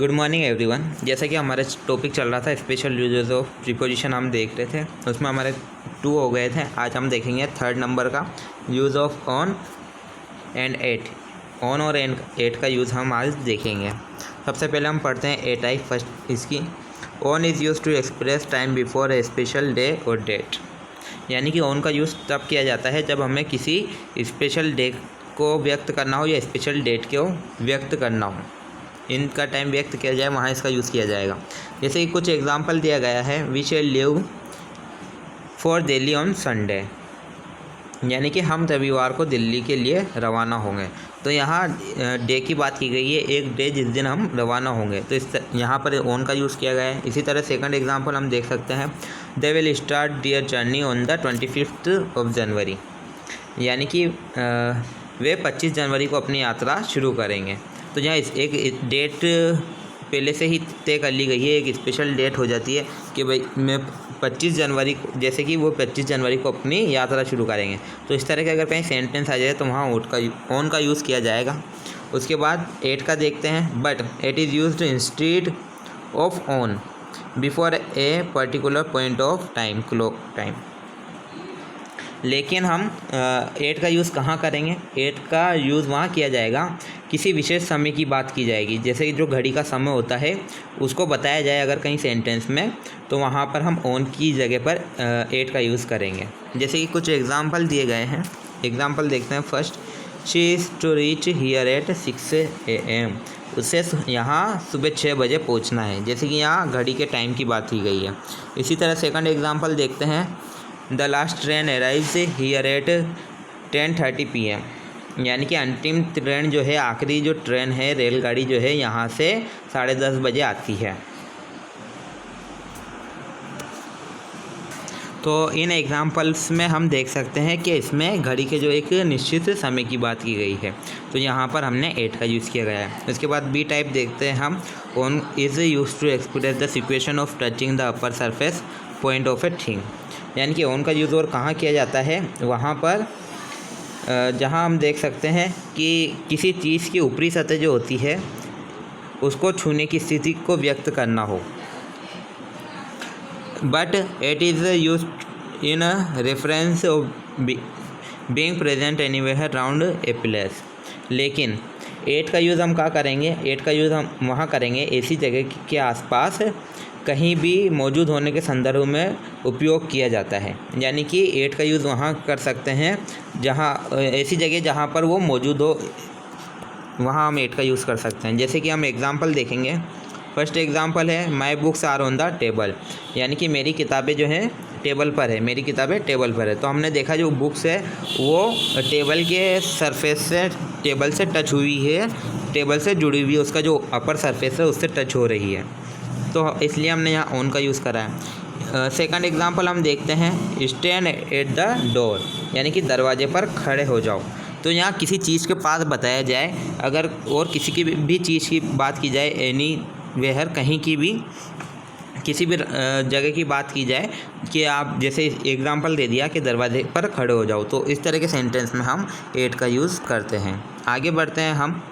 Good morning everyone. जैसा कि हमारा टॉपिक चल रहा था स्पेशल यूजेस ऑफ प्रीपोजिशन, हम देख रहे थे, उसमें हमारे 2 हो गए थे। आज हम देखेंगे 3rd नंबर का use of on and at. On और एट का यूज़ हम आज देखेंगे। सबसे पहले हम पढ़ते हैं ए टाइप फर्स्ट इसकी। On is use to express time before a special day और डेट। यानी कि ऑन का यूज़ तब किया जाता है जब हमें किसी स्पेशल डे को व्यक्त करना हो या स्पेशल डेट को व्यक्त करना हो, इनका टाइम व्यक्त किया जाए, वहाँ इसका यूज़ किया जाएगा। जैसे कि कुछ एग्जांपल दिया गया है, we shall leave for Delhi on Sunday, यानी कि हम रविवार को दिल्ली के लिए रवाना होंगे। तो यहाँ डे की बात की गई है, एक डे जिस दिन हम रवाना होंगे, तो यहाँ पर ऑन का यूज़ किया गया है। इसी तरह सेकंड एग्जांपल हम देख सकते हैं, they will start their journey on the 25th of January, यानी कि वे 25 जनवरी को अपनी यात्रा शुरू करेंगे। तो यहाँ एक डेट पहले से ही तय कर ली गई है, एक स्पेशल डेट हो जाती है कि भाई मैं 25 जनवरी को, जैसे कि वो 25 जनवरी को अपनी यात्रा शुरू करेंगे। तो इस तरह के अगर कहीं सेंटेंस आ जाए तो वहाँ ऑन का यूज़ किया जाएगा। उसके बाद एट का देखते हैं, but it is used instead of on before a particular point of time, clock time. लेकिन हम एट का यूज़ कहाँ करेंगे? एट का यूज़ वहाँ किया जाएगा किसी विशेष समय की बात की जाएगी, जैसे कि जो घड़ी का समय होता है उसको बताया जाए अगर कहीं सेंटेंस में, तो वहाँ पर हम ऑन की जगह पर एट का यूज़ करेंगे। जैसे कि कुछ एग्जांपल दिए गए हैं, एग्जांपल देखते हैं। First, she is to reach here at 6 AM, उससे यहाँ सुबह 6 बजे पहुँचना है, जैसे कि यहाँ घड़ी के टाइम की बात की गई है। इसी तरह सेकंड एग्जांपल देखते हैं, the last train arrives here eight 10:30 PM, यानी कि अंतिम ट्रेन जो है, आखिरी जो ट्रेन है, रेलगाड़ी जो है, यहाँ से 10:30 बजे आती है। तो इन एग्जांपल्स में हम देख सकते हैं कि इसमें घड़ी के जो एक निश्चित समय की बात की गई है, तो यहाँ पर हमने एट का यूज़ किया गया है। उसके बाद बी टाइप देखते हैं हम, on is use to express the situation of touching the upper surface point of a thing, यानी कि ऑन का यूज़ और कहाँ किया जाता है? वहाँ पर जहाँ हम देख सकते हैं कि किसी चीज़ की ऊपरी सतह जो होती है उसको छूने की स्थिति को व्यक्त करना हो। But it is use in reference of being present anywhere around a place. लेकिन एट का यूज़ हम कहाँ करेंगे? एट का यूज़ हम वहाँ करेंगे ऐसी जगह के आसपास कहीं भी मौजूद होने के संदर्भ में उपयोग किया जाता है, यानी कि एट का यूज़ वहाँ कर सकते हैं जहाँ ऐसी जगह जहाँ पर वो मौजूद हो, वहाँ हम एट का यूज़ कर सकते हैं। जैसे कि हम एग्जांपल देखेंगे। फर्स्ट एग्जांपल है, my books are on the table, यानी कि मेरी किताबें जो हैं टेबल पर है, मेरी किताबें टेबल पर है। तो हमने देखा जो बुक्स है वो टेबल के सरफेस से, टेबल से टच हुई है, टेबल से जुड़ी हुई है, उसका जो अपर सरफेस है उससे टच हो रही है, तो इसलिए हमने यहाँ ऑन का यूज़ करा है। सेकंड एग्जांपल हम देखते हैं, स्टैंड एट द डोर, यानी कि दरवाजे पर खड़े हो जाओ। तो यहाँ किसी चीज़ के पास बताया जाए, अगर और किसी की भी चीज़ की बात की जाए, एनी वेयर, कहीं की भी किसी भी जगह की बात की जाए कि आप, जैसे एग्जांपल दे दिया कि दरवाजे पर खड़े हो जाओ, तो इस तरह के सेंटेंस में हम एट का यूज़ करते हैं। आगे बढ़ते हैं हम।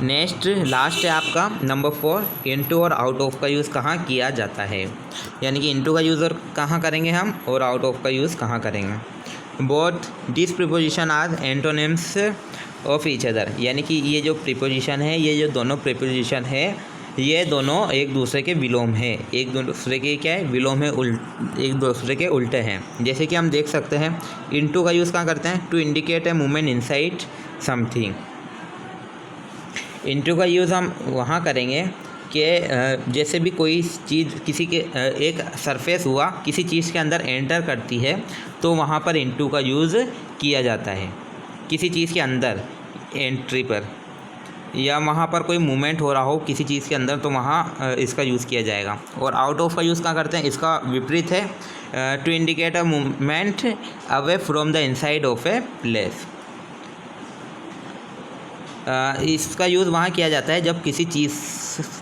नेक्स्ट लास्ट है आपका नंबर 4, इनटू और आउट ऑफ का यूज़ कहाँ किया जाता है, यानी कि इनटू का यूज़ और कहाँ करेंगे हम, और आउट ऑफ का यूज़ कहाँ करेंगे। Both this preposition are antonyms of each other, यानी कि ये जो प्रीपोजिशन है, ये जो दोनों प्रीपोजिशन है, ये दोनों एक दूसरे के विलोम है, एक दूसरे के क्या है, विलोम है, एक दूसरे के उल्टे हैं। जैसे कि हम देख सकते हैं, इनटू का यूज़ कहाँ करते हैं? To indicate a movement inside something. Into का यूज़ हम वहाँ करेंगे कि जैसे भी कोई चीज़ किसी के एक सरफेस हुआ किसी चीज़ के अंदर एंटर करती है, तो वहाँ पर इनटू का यूज़ किया जाता है किसी चीज़ के अंदर एंट्री पर, या वहाँ पर कोई मूवमेंट हो रहा हो किसी चीज़ के अंदर, तो वहाँ इसका यूज़ किया जाएगा। और आउट ऑफ का यूज़ कहाँ करते हैं? इसका विपरीत है, to indicate a movement away from the inside of a place. इसका यूज़ वहाँ किया जाता है जब किसी चीज़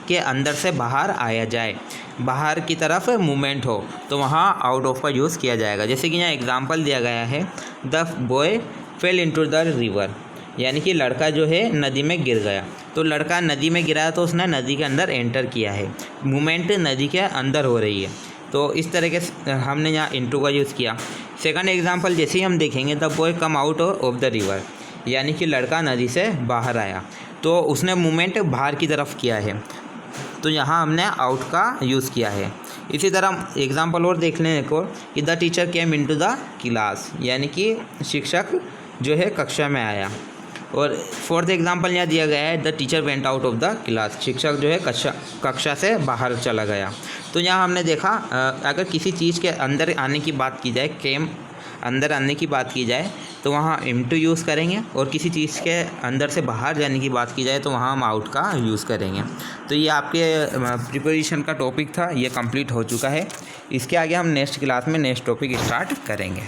के अंदर से बाहर आया जाए, बाहर की तरफ मूवमेंट हो, तो वहाँ आउट ऑफ का यूज़ किया जाएगा। जैसे कि यहाँ एग्जांपल दिया गया है, the boy fail into the river, यानी कि लड़का जो है नदी में गिर गया। तो लड़का नदी में गिरा है तो उसने नदी के अंदर एंटर किया है, मूवमेंट नदी के अंदर हो रही है। तो इस तरीके से हमने यहाँ इनटू का यूज़ किया। सेकंड एग्जांपल जैसे ही हम देखेंगे, the boy come out of the river, यानी कि लड़का नदी से बाहर आया, तो उसने मूवमेंट बाहर की तरफ किया है, तो यहाँ हमने आउट का यूज़ किया है। इसी तरह एग्जांपल और देख लें एक और, कि the teacher came into the class, यानी कि शिक्षक जो है कक्षा में आया। और फोर्थ एग्जांपल यहाँ दिया गया है, the teacher went out of the class, शिक्षक जो है कक्षा से बाहर चला गया। तो यहाँ हमने देखा अगर किसी चीज़ के अंदर आने की बात की जाए, केम अंदर आने की बात की जाए तो वहाँ इनटू यूज़ करेंगे, और किसी चीज़ के अंदर से बाहर जाने की बात की जाए तो वहाँ हम आउट का यूज़ करेंगे। तो ये आपके प्रिपरेशन का टॉपिक था, ये कंप्लीट हो चुका है। इसके आगे हम नेक्स्ट क्लास में नेक्स्ट टॉपिक स्टार्ट करेंगे।